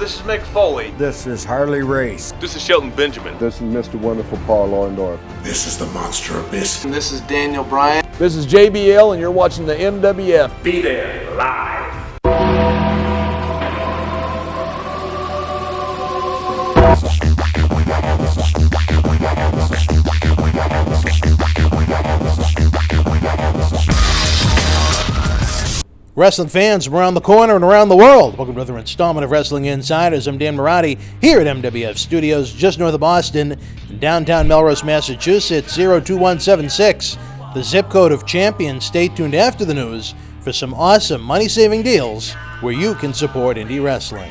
This is Mick Foley. This is Harley Race. This is Shelton Benjamin. This is Mr. Wonderful Paul Orndorff. This is the Monster Abyss. And this is Daniel Bryan. This is JBL, and you're watching the MWF. Be there, live. Wrestling fans from around the corner and around the world, welcome to another installment of Wrestling Insiders. I'm Dan Marotti here at MWF Studios, just north of Boston, in downtown Melrose, Massachusetts, 02176, the zip code of champions. Stay tuned after the news for some awesome money-saving deals where you can support indie wrestling.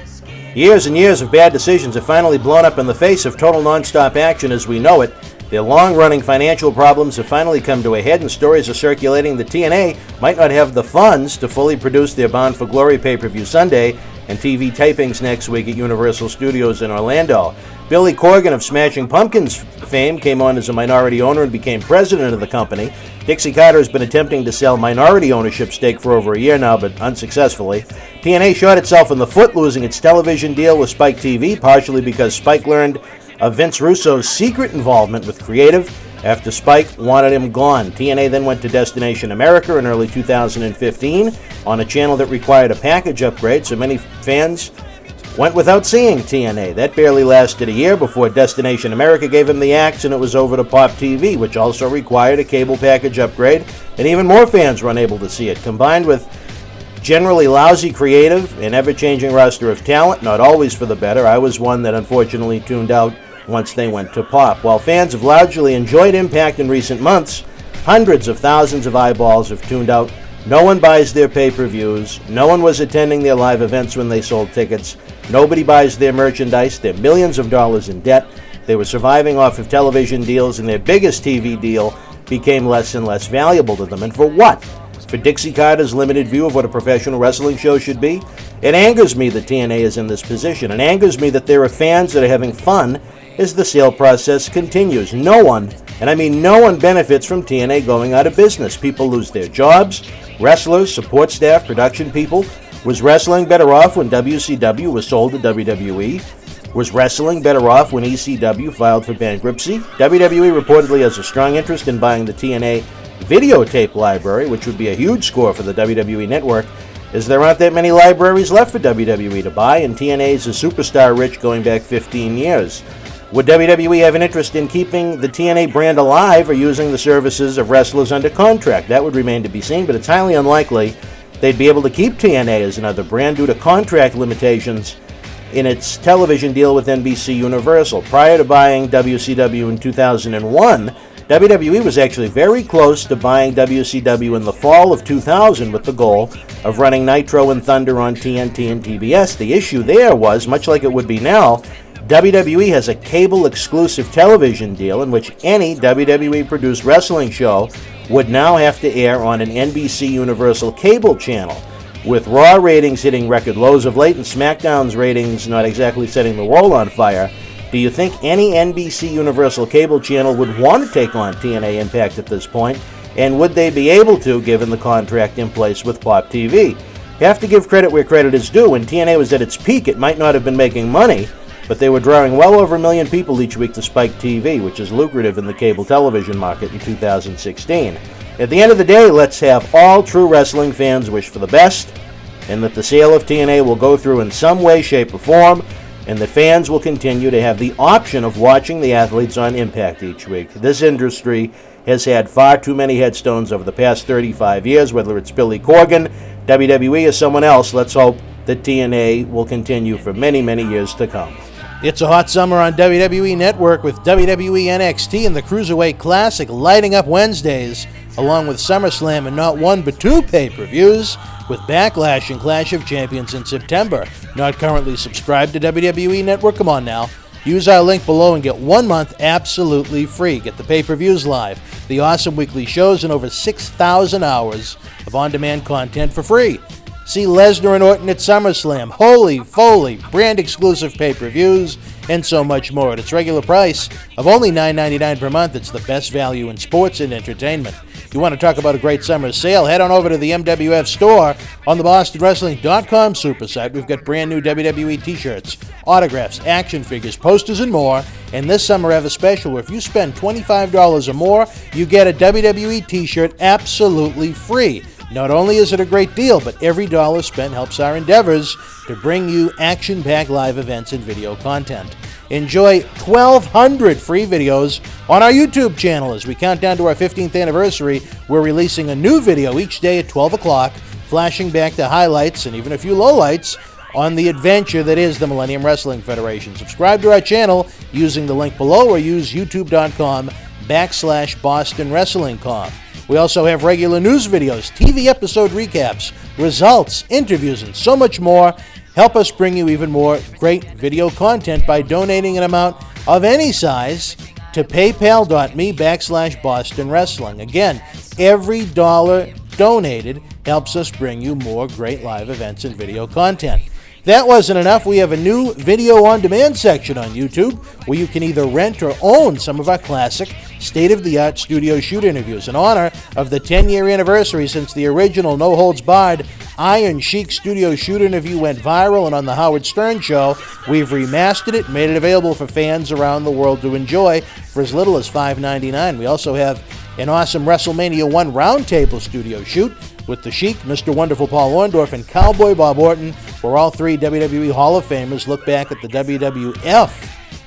Years and years of bad decisions have finally blown up in the face of total non-stop action as we know it. Their long-running financial problems have finally come to a head, and stories are circulating that TNA might not have the funds to fully produce their Bound for Glory pay-per-view Sunday and TV tapings next week at Universal Studios in Orlando. Billy Corgan of Smashing Pumpkins fame came on as a minority owner and became president of the company. Dixie Carter has been attempting to sell minority ownership stake for over a year now, but unsuccessfully. TNA shot itself in the foot, losing its television deal with Spike TV, partially because Spike learned of Vince Russo's secret involvement with creative after Spike wanted him gone. TNA then went to Destination America in early 2015 on a channel that required a package upgrade, so many fans went without seeing TNA. That barely lasted a year before Destination America gave him the axe, and it was over to Pop TV, which also required a cable package upgrade, and even more fans were unable to see it. Combined with generally lousy creative and ever-changing roster of talent, not always for the better, I was one that unfortunately tuned out once they went to Pop. While fans have largely enjoyed Impact in recent months, hundreds of thousands of eyeballs have tuned out. No one buys their pay-per-views. No one was attending their live events when they sold tickets. Nobody buys their merchandise. They're millions of dollars in debt. They were surviving off of television deals, and their biggest TV deal became less and less valuable to them. And for what? For Dixie Carter's limited view of what a professional wrestling show should be? It angers me that TNA is in this position. It angers me that there are fans that are having fun as the sale process continues. No one, and I mean no one, benefits from TNA going out of business. People lose their jobs. Wrestlers, support staff, production people. Was wrestling better off when WCW was sold to WWE? Was wrestling better off when ECW filed for bankruptcy? WWE reportedly has a strong interest in buying the TNA videotape library, which would be a huge score for the WWE Network, as there aren't that many libraries left for WWE to buy, and TNA is a superstar rich going back 15 years. Would WWE have an interest in keeping the TNA brand alive or using the services of wrestlers under contract? That would remain to be seen, but it's highly unlikely they'd be able to keep TNA as another brand due to contract limitations in its television deal with NBC Universal. Prior to buying WCW in 2001, WWE was actually very close to buying WCW in the fall of 2000 with the goal of running Nitro and Thunder on TNT and TBS. The issue there was, much like it would be now, WWE has a cable-exclusive television deal in which any WWE-produced wrestling show would now have to air on an NBC Universal cable channel. With Raw ratings hitting record lows of late and SmackDown's ratings not exactly setting the world on fire, do you think any NBC Universal cable channel would want to take on TNA Impact at this point? And would they be able to, given the contract in place with Pop TV? You have to give credit where credit is due. When TNA was at its peak, it might not have been making money, but they were drawing well over 1 million people each week to Spike TV, which is lucrative in the cable television market in 2016. At the end of the day, let's have all true wrestling fans wish for the best, and that the sale of TNA will go through in some way, shape, or form, and that fans will continue to have the option of watching the athletes on Impact each week. This industry has had far too many headstones over the past 35 years, whether it's Billy Corgan, WWE, or someone else. Let's hope that TNA will continue for many, many years to come. It's a hot summer on WWE Network with WWE NXT and the Cruiserweight Classic lighting up Wednesdays, along with SummerSlam and not one but two pay-per-views, with Backlash and Clash of Champions in September. Not currently subscribed to WWE Network? Come on now. Use our link below and get 1 month absolutely free. Get the pay-per-views live, the awesome weekly shows, and over 6,000 hours of on-demand content for free. See Lesnar and Orton at SummerSlam, Holy Foley, brand-exclusive pay-per-views, and so much more at its regular price of only $9.99 per month. It's the best value in sports and entertainment. You want to talk about a great summer sale? Head on over to the MWF Store on the BostonWrestling.com super site. We've got brand new WWE t-shirts, autographs, action figures, posters, and more. And this summer I have a special where if you spend $25 or more, you get a WWE t-shirt absolutely free. Not only is it a great deal, but every dollar spent helps our endeavors to bring you action-packed live events and video content. Enjoy 1,200 free videos on our YouTube channel as we count down to our 15th anniversary. We're releasing a new video each day at 12 o'clock, flashing back to highlights and even a few lowlights on the adventure that is the Millennium Wrestling Federation. Subscribe to our channel using the link below or use youtube.com/BostonWrestlingCom. We also have regular news videos, TV episode recaps, results, interviews, and so much more. Help us bring you even more great video content by donating an amount of any size to paypal.me/Boston Wrestling. Again, every dollar donated helps us bring you more great live events and video content. That wasn't enough. We have a new video on demand section on YouTube where you can either rent or own some of our classic state-of-the-art studio shoot interviews. In honor of the 10-year anniversary since the original No Holds Barred Iron Sheik studio shoot interview went viral and on the Howard Stern Show, we've remastered it and made it available for fans around the world to enjoy for as little as $5.99. We also have an awesome WrestleMania 1 roundtable studio shoot with the Sheik, Mr. Wonderful Paul Orndorff, and Cowboy Bob Orton, where all three WWE Hall of Famers look back at the WWF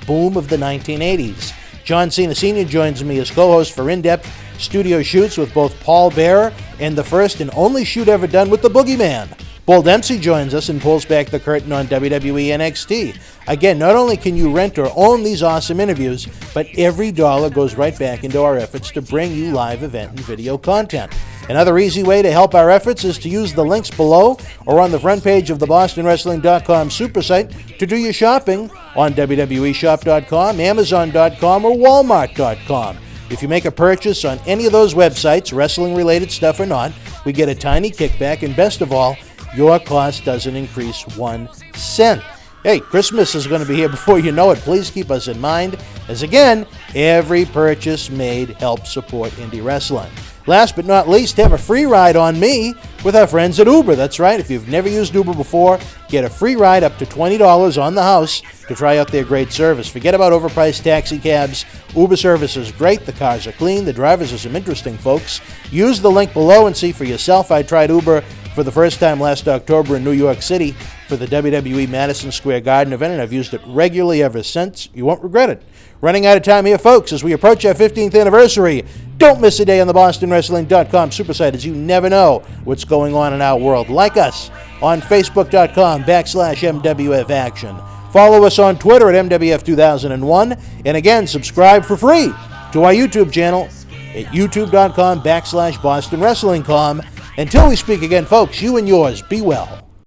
boom of the 1980s. John Cena Sr. joins me as co-host for in-depth studio shoots with both Paul Bearer and the first and only shoot ever done with the Boogeyman. Bull Dempsey joins us and pulls back the curtain on WWE NXT. Again, not only can you rent or own these awesome interviews, but every dollar goes right back into our efforts to bring you live event and video content. Another easy way to help our efforts is to use the links below or on the front page of the BostonWrestling.com super site to do your shopping on WWEshop.com, Amazon.com, or Walmart.com. If you make a purchase on any of those websites, wrestling-related stuff or not, we get a tiny kickback, and best of all, your cost doesn't increase 1 cent. Hey, Christmas is going to be here before you know it. Please keep us in mind, as again, every purchase made helps support indie wrestling. Last but not least, have a free ride on me with our friends at Uber. That's right. If you've never used Uber before, get a free ride up to $20 on the house to try out their great service. Forget about overpriced taxi cabs. Uber service is great. The cars are clean. The drivers are some interesting folks. Use the link below and see for yourself. I tried Uber for the first time last October in New York City for the WWE Madison Square Garden event, and I've used it regularly ever since. You won't regret it. Running out of time here, folks, as we approach our 15th anniversary. Don't miss a day on the BostonWrestling.com super site, as you never know what's going on in our world. Like us on Facebook.com/MWF Action. Follow us on Twitter at MWF2001. And again, subscribe for free to our YouTube channel at youtube.com/BostonWrestlingCom. Until we speak again, folks, you and yours, be well.